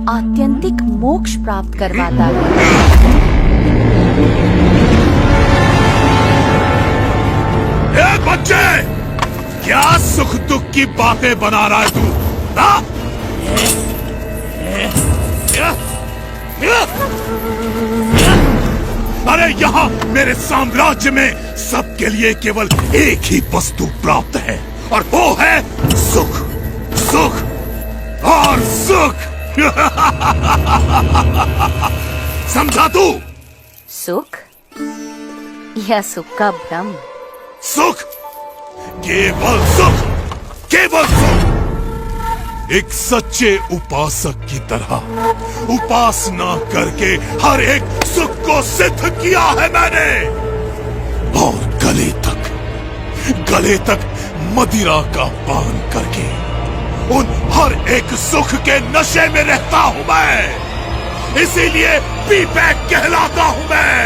आत्यंतिक मोक्ष प्राप्त करवाता है। बच्चे, क्या सुख दुख की बातें बना रहा है तू? अरे यहाँ मेरे साम्राज्य में सबके लिए केवल एक ही वस्तु प्राप्त है और वो है सुख, सुख और सुख। समझा तू? सुख या सुख का भ्रम? सुख, केवल सुख, केवल सुख। एक सच्चे उपासक की तरह उपासना करके हर एक सुख को सिद्ध किया है मैंने, और गले तक मदिरा का पान करके उन हर एक सुख के नशे में रहता हूं मैं। इसीलिए पीपैक कहलाता हूं मैं,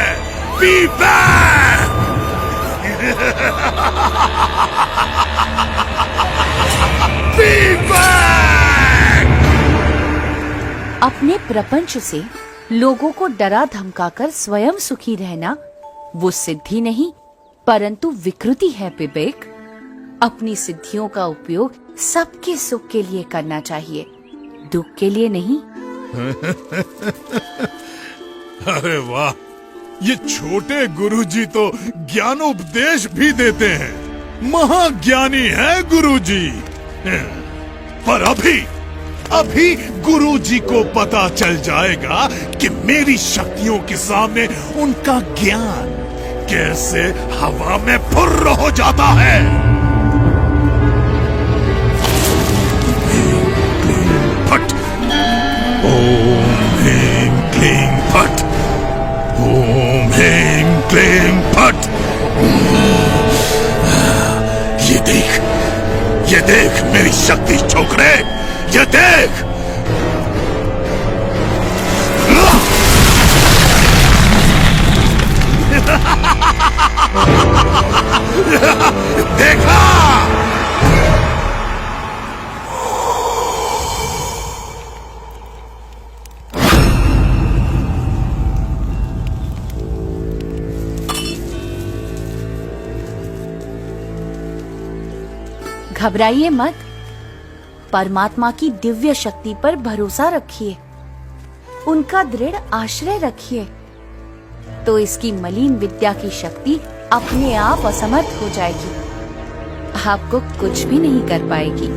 पीपैक। अपने प्रपंच से लोगों को डरा धमकाकर स्वयं सुखी रहना वो सिद्धि नहीं परंतु विकृति है विवेक। अपनी सिद्धियों का उपयोग सबके सुख के लिए करना चाहिए, दुख के लिए नहीं। अरे वाह, ये छोटे गुरुजी तो ज्ञानोपदेश भी देते हैं, महाज्ञानी है गुरुजी। पर अभी गुरुजी को पता चल जाएगा कि मेरी शक्तियों के सामने उनका ज्ञान कैसे हवा में फुर्र हो जाता है। फट, ओम ह्रीं क्लीं फट, ओम ह्रीं क्लीं फट। ये देख मेरी शक्ति छोकरे, ये देख। देखा? घबराइए मत, परमात्मा की दिव्य शक्ति पर भरोसा रखिए, उनका दृढ़ आश्रय रखिए, तो इसकी मलिन विद्या की शक्ति अपने आप असमर्थ हो जाएगी, आपको कुछ भी नहीं कर पाएगी।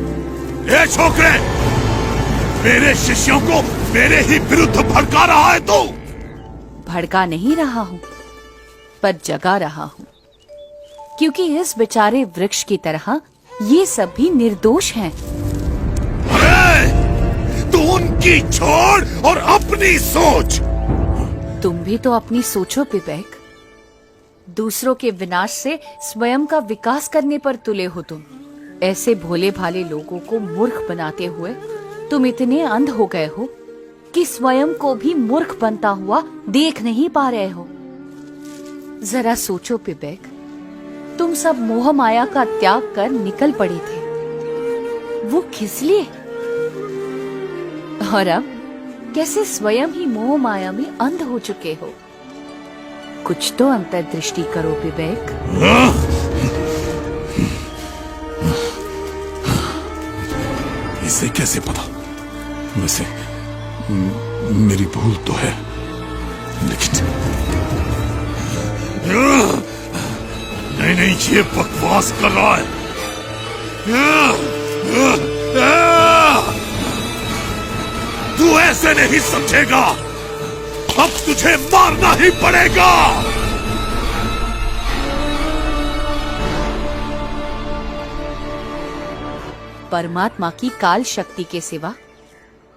ए छोकरे, मेरे शिष्यों को मेरे ही विरुद्ध भड़का रहा है तू? भड़का नहीं रहा हूँ, पर जगा रहा हूँ, क्योंकि इस बेचारे वृक्ष की तरह ये सब भी निर्दोष हैं। अरे, तू उनकी छोड़ और अपनी सोच। तुम भी तो अपनी सोचो विवेक, दूसरों के विनाश से स्वयं का विकास करने पर तुले हो तुम। ऐसे भोले भाले लोगों को मूर्ख बनाते हुए तुम इतने अंध हो गए हो कि स्वयं को भी मूर्ख बनता हुआ देख नहीं पा रहे हो। जरा सोचो विवेक, तुम सब मोह माया का त्याग कर निकल पड़े थे, वो किस लिए? और अब कैसे स्वयं ही मोह माया में अंध हो चुके हो? कुछ तो अंतर्दृष्टि करो विवेक। इसे कैसे पता? वैसे मेरी भूल तो है, लेकिन नहीं, ये बकवास कर रहा है। तू ऐसे नहीं समझेगा, अब तुझे मारना ही पड़ेगा। परमात्मा की काल शक्ति के सिवा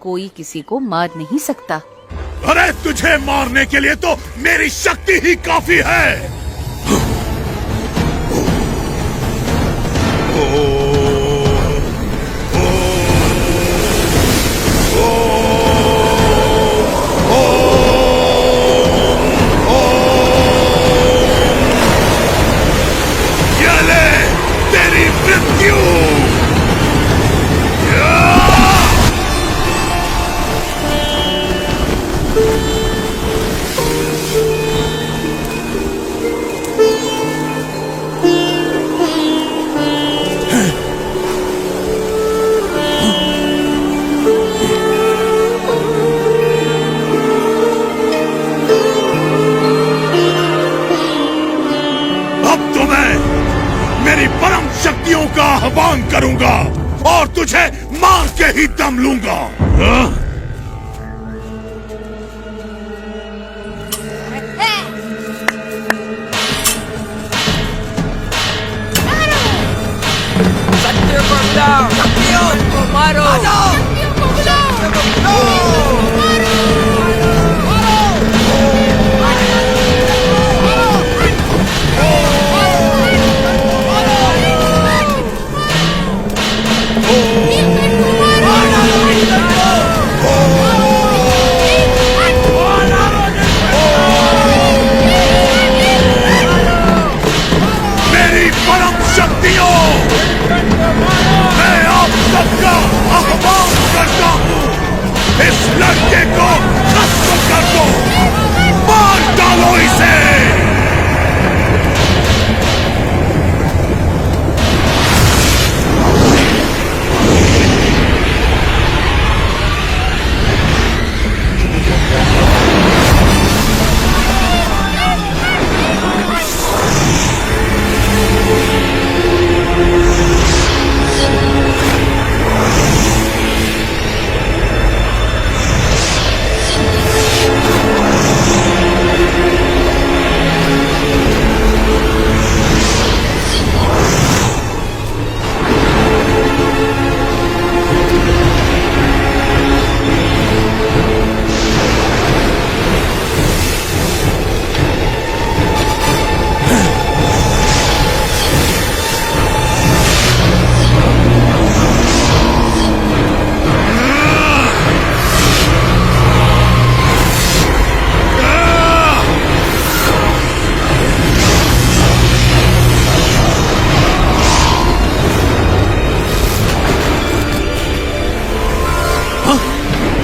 कोई किसी को मार नहीं सकता। अरे तुझे मारने के लिए तो मेरी शक्ति ही काफी है। करूंगा और तुझे मार के ही दम लूंगा। हाँ? सत्य को बुलाओ, शक्तियों को मारो। मेरी परम शक्तियों, मैं आप सबका आह्वान करता हूँ, इस लड़के को खत्म कर दो, मार डालो इसे।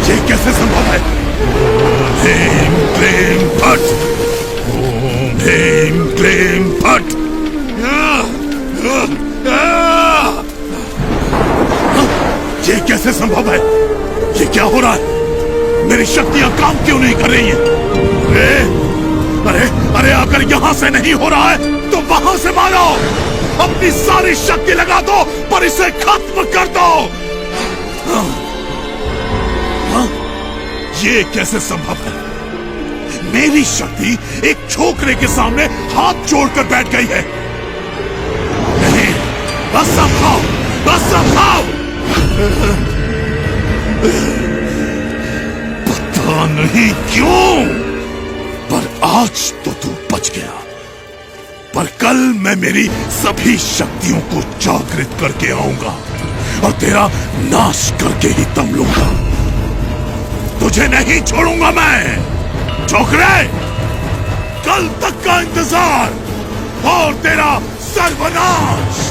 ये कैसे संभव है? ह्रीं क्लीं फट्, ओम ह्रीं क्लीं फट्। ये कैसे संभव है? ये क्या हो रहा है? मेरी शक्तियां काम क्यों नहीं कर रही हैं? अरे अरे अगर यहां से नहीं हो रहा है तो वहां से मारो, अपनी सारी शक्ति लगा दो पर इसे खत्म कर दो। ये कैसे संभव है? मेरी शक्ति एक छोकरे के सामने हाथ जोड़कर बैठ गई है। नहीं, बस संभाव, बस संभाव। पता नहीं क्यों, पर आज तो तू बच गया, पर कल मैं मेरी सभी शक्तियों को जागृत करके आऊंगा और तेरा नाश करके ही दम लूंगा। तुझे नहीं छोड़ूंगा मैं छोकरे, कल तक का इंतजार और तेरा सर्वनाश।